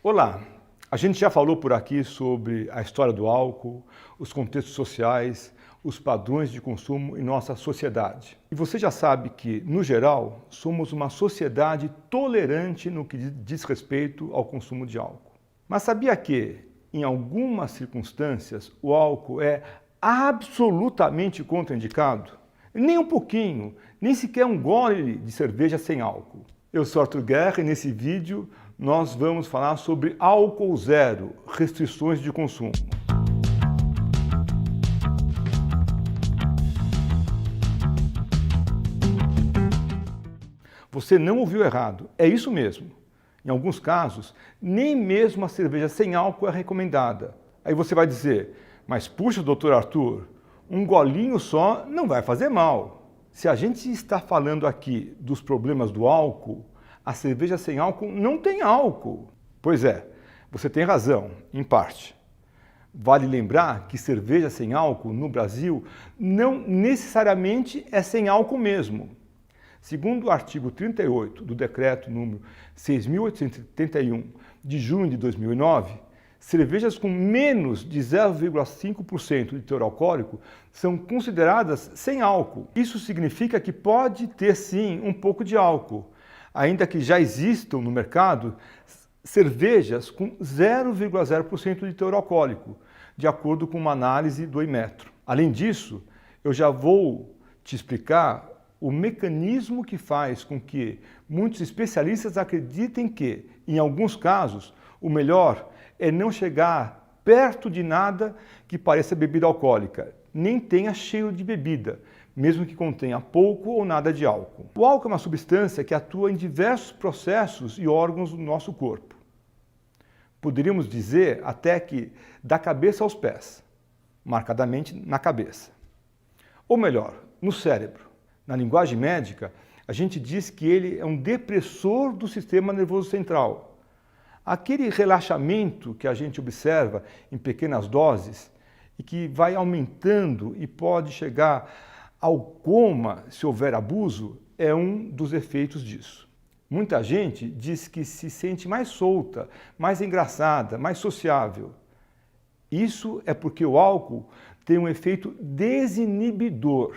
Olá! A gente já falou por aqui sobre a história do álcool, os contextos sociais, os padrões de consumo em nossa sociedade. E você já sabe que, no geral, somos uma sociedade tolerante no que diz respeito ao consumo de álcool. Mas sabia que, em algumas circunstâncias, o álcool é absolutamente contraindicado? Nem um pouquinho, nem sequer um gole de cerveja sem álcool. Eu sou Arthur Guerra e nesse vídeo nós vamos falar sobre álcool zero, restrições de consumo. Você não ouviu errado, é isso mesmo. Em alguns casos, nem mesmo a cerveja sem álcool é recomendada. Aí você vai dizer, mas puxa, doutor Arthur, um golinho só não vai fazer mal. Se a gente está falando aqui dos problemas do álcool, a cerveja sem álcool não tem álcool. Pois é, você tem razão, em parte. Vale lembrar que cerveja sem álcool no Brasil não necessariamente é sem álcool mesmo. Segundo o artigo 38 do decreto número 6.871 de junho de 2009, cervejas com menos de 0,5% de teor alcoólico são consideradas sem álcool. Isso significa que pode ter sim um pouco de álcool, ainda que já existam no mercado cervejas com 0,0% de teor alcoólico, de acordo com uma análise do Inmetro. Além disso, eu já vou te explicar o mecanismo que faz com que muitos especialistas acreditem que, em alguns casos, o melhor é não chegar perto de nada que pareça bebida alcoólica, nem tenha cheiro de bebida, mesmo que contenha pouco ou nada de álcool. O álcool é uma substância que atua em diversos processos e órgãos do nosso corpo. Poderíamos dizer até que da cabeça aos pés, marcadamente na cabeça. Ou melhor, no cérebro. Na linguagem médica, a gente diz que ele é um depressor do sistema nervoso central. Aquele relaxamento que a gente observa em pequenas doses e que vai aumentando e pode chegar ao coma se houver abuso, é um dos efeitos disso. Muita gente diz que se sente mais solta, mais engraçada, mais sociável. Isso é porque o álcool tem um efeito desinibidor.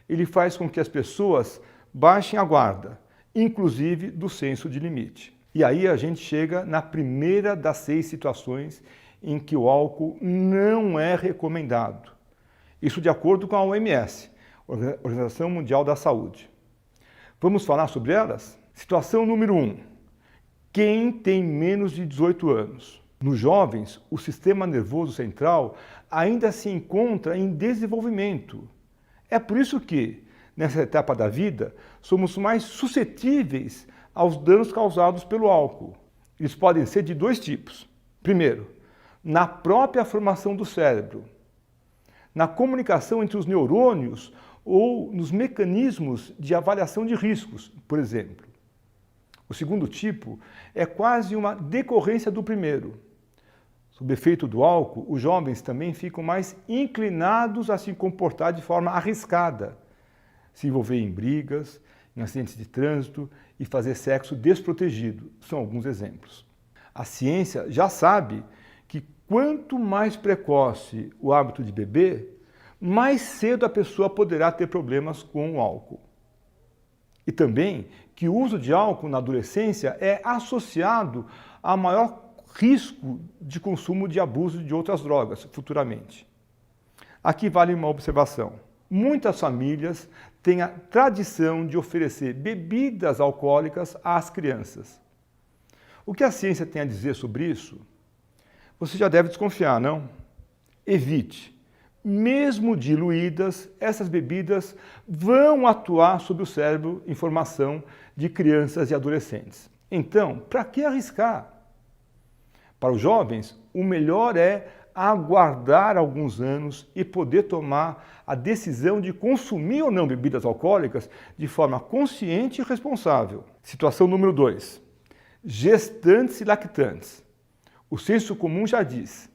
Ele faz com que as pessoas baixem a guarda, inclusive do senso de limite. E aí a gente chega na primeira das 6 situações em que o álcool não é recomendado. Isso de acordo com a OMS, Organização Mundial da Saúde. Vamos falar sobre elas? Situação número 1. Quem tem menos de 18 anos? Nos jovens, o sistema nervoso central ainda se encontra em desenvolvimento. É por isso que, nessa etapa da vida, somos mais suscetíveis aos danos causados pelo álcool. Eles podem ser de 2 tipos. Primeiro, na própria formação do cérebro, na comunicação entre os neurônios ou nos mecanismos de avaliação de riscos, por exemplo. O segundo tipo é quase uma decorrência do primeiro. Sob efeito do álcool, os jovens também ficam mais inclinados a se comportar de forma arriscada, se envolver em brigas, em acidentes de trânsito e fazer sexo desprotegido. São alguns exemplos. A ciência já sabe que quanto mais precoce o hábito de beber, mais cedo a pessoa poderá ter problemas com o álcool. E também que o uso de álcool na adolescência é associado a maior risco de consumo de abuso de outras drogas futuramente. Aqui vale uma observação. Muitas famílias têm a tradição de oferecer bebidas alcoólicas às crianças. O que a ciência tem a dizer sobre isso? Você já deve desconfiar, não? Evite. Mesmo diluídas, essas bebidas vão atuar sobre o cérebro em formação de crianças e adolescentes. Então, para que arriscar? Para os jovens, o melhor é aguardar alguns anos e poder tomar a decisão de consumir ou não bebidas alcoólicas de forma consciente e responsável. Situação número 2. Gestantes e lactantes. O senso comum já diz,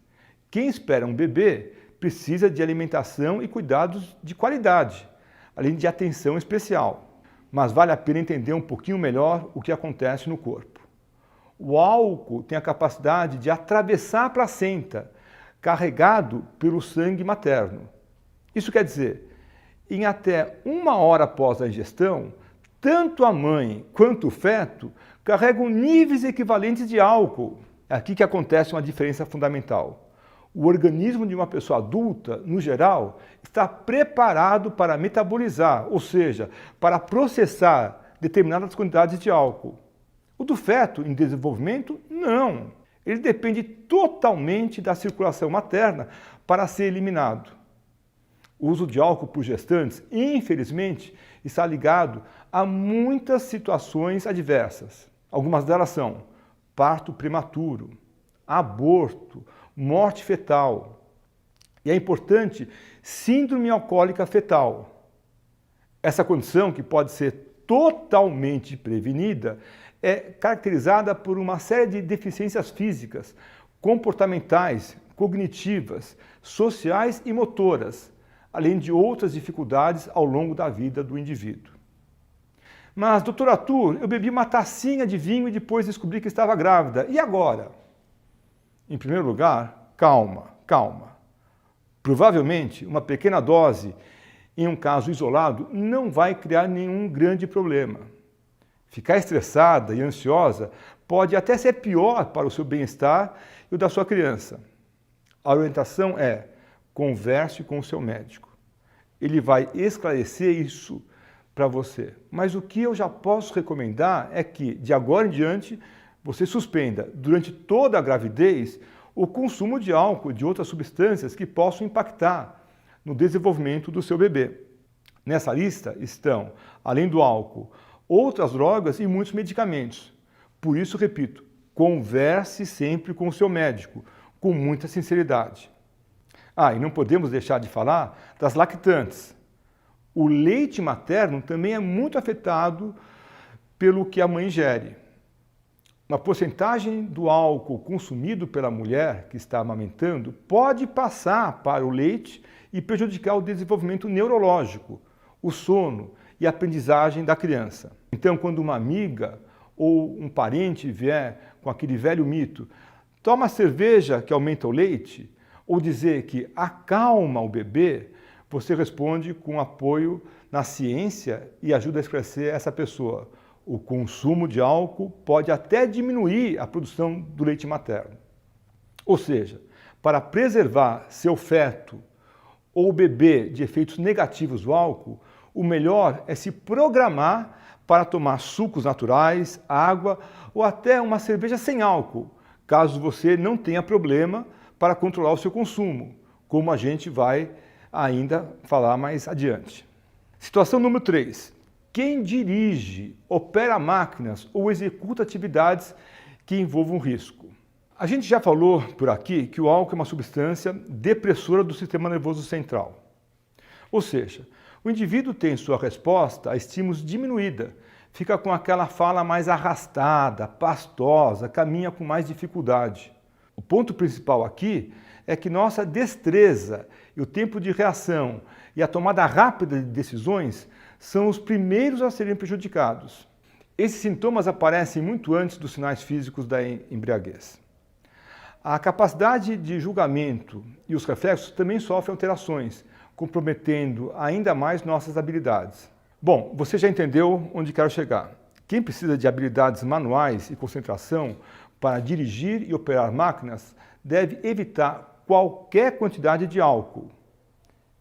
quem espera um bebê precisa de alimentação e cuidados de qualidade, além de atenção especial. Mas vale a pena entender um pouquinho melhor o que acontece no corpo. O álcool tem a capacidade de atravessar a placenta, carregado pelo sangue materno. Isso quer dizer, em até 1 hora após a ingestão, tanto a mãe quanto o feto carregam níveis equivalentes de álcool. É aqui que acontece uma diferença fundamental. O organismo de uma pessoa adulta, no geral, está preparado para metabolizar, ou seja, para processar determinadas quantidades de álcool. O do feto, em desenvolvimento, não. Ele depende totalmente da circulação materna para ser eliminado. O uso de álcool por gestantes, infelizmente, está ligado a muitas situações adversas. Algumas delas são parto prematuro, aborto, morte fetal. E é importante, síndrome alcoólica fetal. Essa condição, que pode ser totalmente prevenida, é caracterizada por uma série de deficiências físicas, comportamentais, cognitivas, sociais e motoras, além de outras dificuldades ao longo da vida do indivíduo. Mas, doutor Arthur, eu bebi uma tacinha de vinho e depois descobri que estava grávida. E agora? Em primeiro lugar, calma. Provavelmente, uma pequena dose, em um caso isolado, não vai criar nenhum grande problema. Ficar estressada e ansiosa pode até ser pior para o seu bem-estar e o da sua criança. A orientação é: converse com o seu médico. Ele vai esclarecer isso para você. Mas o que eu já posso recomendar é que, de agora em diante, você suspenda, durante toda a gravidez, o consumo de álcool e de outras substâncias que possam impactar no desenvolvimento do seu bebê. Nessa lista estão, além do álcool, outras drogas e muitos medicamentos. Por isso, repito, converse sempre com o seu médico, com muita sinceridade. E não podemos deixar de falar das lactantes. O leite materno também é muito afetado pelo que a mãe ingere. Uma porcentagem do álcool consumido pela mulher que está amamentando pode passar para o leite e prejudicar o desenvolvimento neurológico, o sono e a aprendizagem da criança. Então, quando uma amiga ou um parente vier com aquele velho mito, toma cerveja que aumenta o leite, ou dizer que acalma o bebê, você responde com apoio na ciência e ajuda a esclarecer essa pessoa. O consumo de álcool pode até diminuir a produção do leite materno. Ou seja, para preservar seu feto ou bebê de efeitos negativos do álcool, o melhor é se programar para tomar sucos naturais, água ou até uma cerveja sem álcool, caso você não tenha problema para controlar o seu consumo, como a gente vai ainda falar mais adiante. Situação número 3. Quem dirige, opera máquinas ou executa atividades que envolvam risco. A gente já falou por aqui que o álcool é uma substância depressora do sistema nervoso central. Ou seja, o indivíduo tem sua resposta a estímulos diminuída, fica com aquela fala mais arrastada, pastosa, caminha com mais dificuldade. O ponto principal aqui é que nossa destreza e o tempo de reação e a tomada rápida de decisões são os primeiros a serem prejudicados. Esses sintomas aparecem muito antes dos sinais físicos da embriaguez. A capacidade de julgamento e os reflexos também sofrem alterações, comprometendo ainda mais nossas habilidades. Bom, você já entendeu onde quero chegar. Quem precisa de habilidades manuais e concentração para dirigir e operar máquinas deve evitar qualquer quantidade de álcool.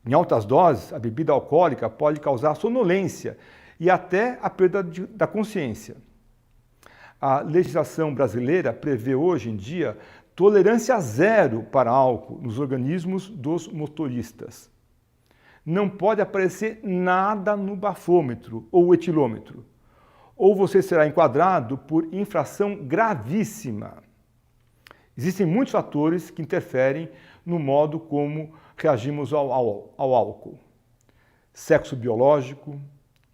Em altas doses, a bebida alcoólica pode causar sonolência e até a perda da consciência. A legislação brasileira prevê hoje em dia tolerância zero para álcool nos organismos dos motoristas. Não pode aparecer nada no bafômetro ou etilômetro, ou você será enquadrado por infração gravíssima. Existem muitos fatores que interferem no modo como reagimos ao álcool. Sexo biológico,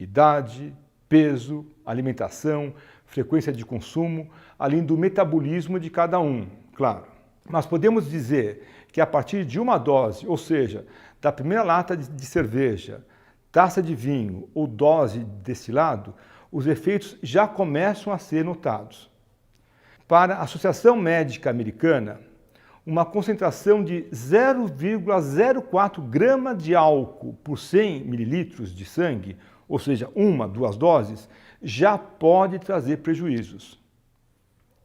idade, peso, alimentação, frequência de consumo, além do metabolismo de cada um, claro. Mas podemos dizer que a partir de uma dose, ou seja, da primeira lata de cerveja, taça de vinho ou dose de destilado, os efeitos já começam a ser notados. Para a Associação Médica Americana, uma concentração de 0,04 grama de álcool por 100 mililitros de sangue, ou seja, 2 doses, já pode trazer prejuízos.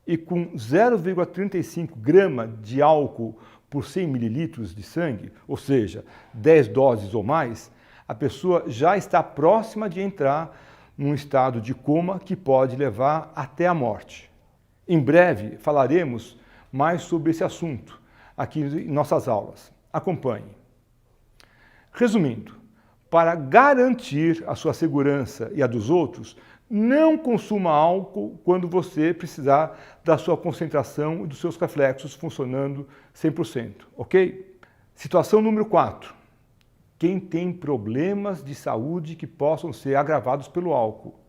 E com 0,35 grama de álcool por 100 mililitros de sangue, ou seja, 10 doses ou mais, a pessoa já está próxima de entrar num estado de coma que pode levar até a morte. Em breve falaremos mais sobre esse assunto aqui em nossas aulas. Acompanhe. Resumindo, para garantir a sua segurança e a dos outros, não consuma álcool quando você precisar da sua concentração e dos seus reflexos funcionando 100%, ok? Situação número 4. Quem tem problemas de saúde que possam ser agravados pelo álcool.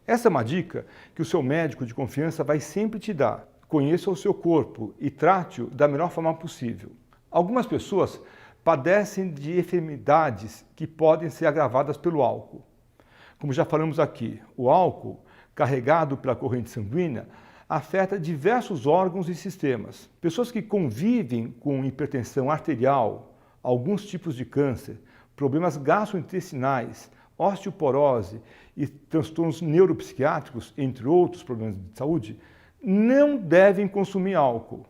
Essa é uma dica que o seu médico de confiança vai sempre te dar. Conheça o seu corpo e trate-o da melhor forma possível. Algumas pessoas padecem de enfermidades que podem ser agravadas pelo álcool. Como já falamos aqui, o álcool, carregado pela corrente sanguínea, afeta diversos órgãos e sistemas. Pessoas que convivem com hipertensão arterial, alguns tipos de câncer, problemas gastrointestinais, osteoporose e transtornos neuropsiquiátricos, entre outros problemas de saúde, não devem consumir álcool.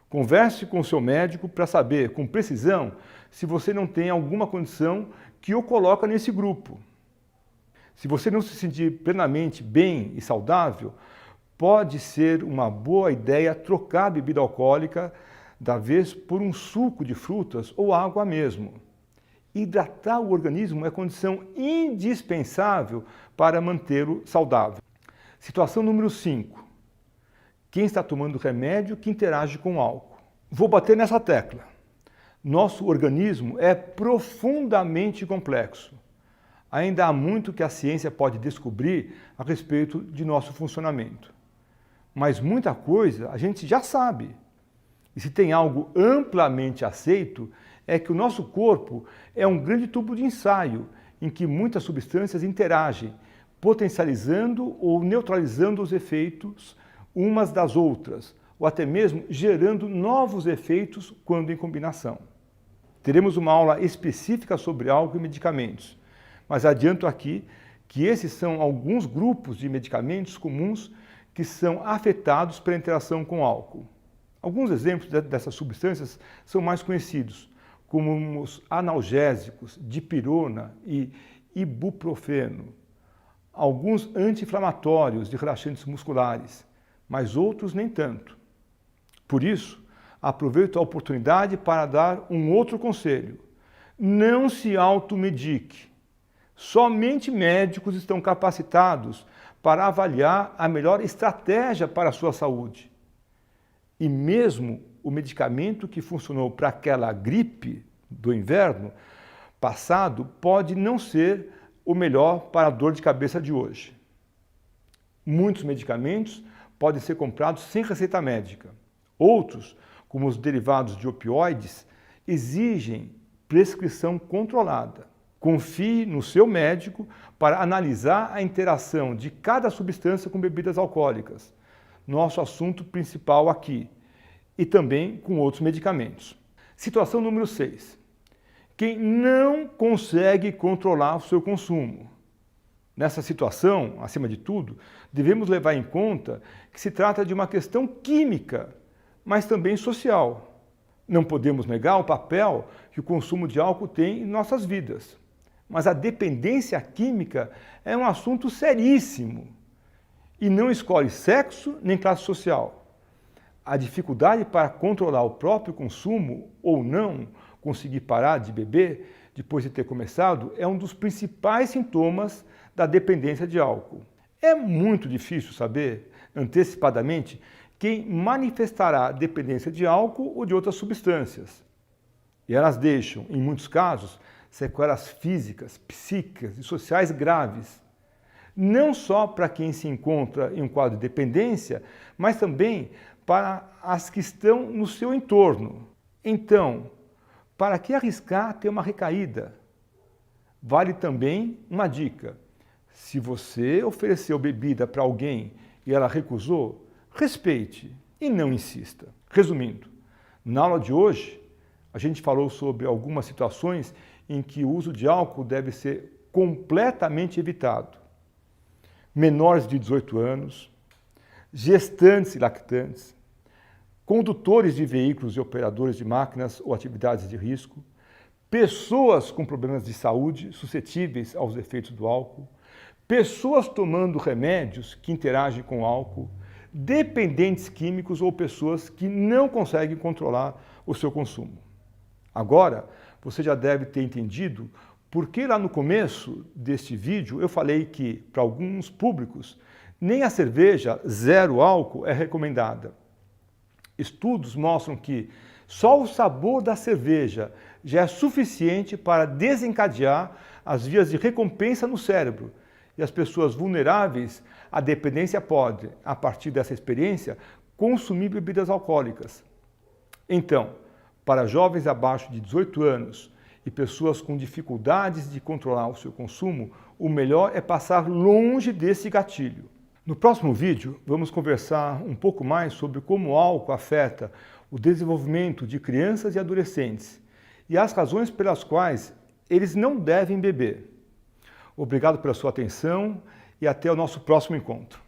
Converse com o seu médico para saber com precisão se você não tem alguma condição que o coloca nesse grupo. Se você não se sentir plenamente bem e saudável, pode ser uma boa ideia trocar a bebida alcoólica da vez por um suco de frutas ou água mesmo. Hidratar o organismo é condição indispensável para mantê-lo saudável. Situação número 5. Quem está tomando remédio que interage com o álcool. Vou bater nessa tecla. Nosso organismo é profundamente complexo. Ainda há muito que a ciência pode descobrir a respeito de nosso funcionamento. Mas muita coisa a gente já sabe. E se tem algo amplamente aceito, é que o nosso corpo é um grande tubo de ensaio em que muitas substâncias interagem, potencializando ou neutralizando os efeitos umas das outras, ou até mesmo gerando novos efeitos quando em combinação. Teremos uma aula específica sobre álcool e medicamentos, mas adianto aqui que esses são alguns grupos de medicamentos comuns que são afetados pela interação com álcool. Alguns exemplos dessas substâncias são mais conhecidos, como os analgésicos, dipirona e ibuprofeno, alguns anti-inflamatórios de relaxantes musculares, mas outros nem tanto. Por isso, aproveito a oportunidade para dar um outro conselho. Não se automedique. Somente médicos estão capacitados para avaliar a melhor estratégia para a sua saúde. E mesmo o medicamento que funcionou para aquela gripe do inverno passado pode não ser o melhor para a dor de cabeça de hoje. Muitos medicamentos podem ser comprados sem receita médica. Outros, como os derivados de opioides, exigem prescrição controlada. Confie no seu médico para analisar a interação de cada substância com bebidas alcoólicas, nosso assunto principal aqui, e também com outros medicamentos. Situação número 6. Quem não consegue controlar o seu consumo. Nessa situação, acima de tudo, devemos levar em conta que se trata de uma questão química, mas também social. Não podemos negar o papel que o consumo de álcool tem em nossas vidas. Mas a dependência química é um assunto seríssimo e não escolhe sexo nem classe social. A dificuldade para controlar o próprio consumo ou não conseguir parar de beber depois de ter começado é um dos principais sintomas da dependência de álcool. É muito difícil saber antecipadamente quem manifestará dependência de álcool ou de outras substâncias. E elas deixam, em muitos casos, sequelas físicas, psíquicas e sociais graves, não só para quem se encontra em um quadro de dependência, mas também para as que estão no seu entorno. Então, para que arriscar ter uma recaída? Vale também uma dica. Se você ofereceu bebida para alguém e ela recusou, respeite e não insista. Resumindo, na aula de hoje, a gente falou sobre algumas situações em que o uso de álcool deve ser completamente evitado. Menores de 18 anos, gestantes e lactantes, condutores de veículos e operadores de máquinas ou atividades de risco, pessoas com problemas de saúde suscetíveis aos efeitos do álcool, pessoas tomando remédios que interagem com o álcool, dependentes químicos ou pessoas que não conseguem controlar o seu consumo. Agora, você já deve ter entendido por que lá no começo deste vídeo eu falei que, para alguns públicos, nem a cerveja zero álcool é recomendada. Estudos mostram que só o sabor da cerveja já é suficiente para desencadear as vias de recompensa no cérebro, e as pessoas vulneráveis à dependência podem, a partir dessa experiência, consumir bebidas alcoólicas. Então, para jovens abaixo de 18 anos e pessoas com dificuldades de controlar o seu consumo, o melhor é passar longe desse gatilho. No próximo vídeo, vamos conversar um pouco mais sobre como o álcool afeta o desenvolvimento de crianças e adolescentes e as razões pelas quais eles não devem beber. Obrigado pela sua atenção e até o nosso próximo encontro.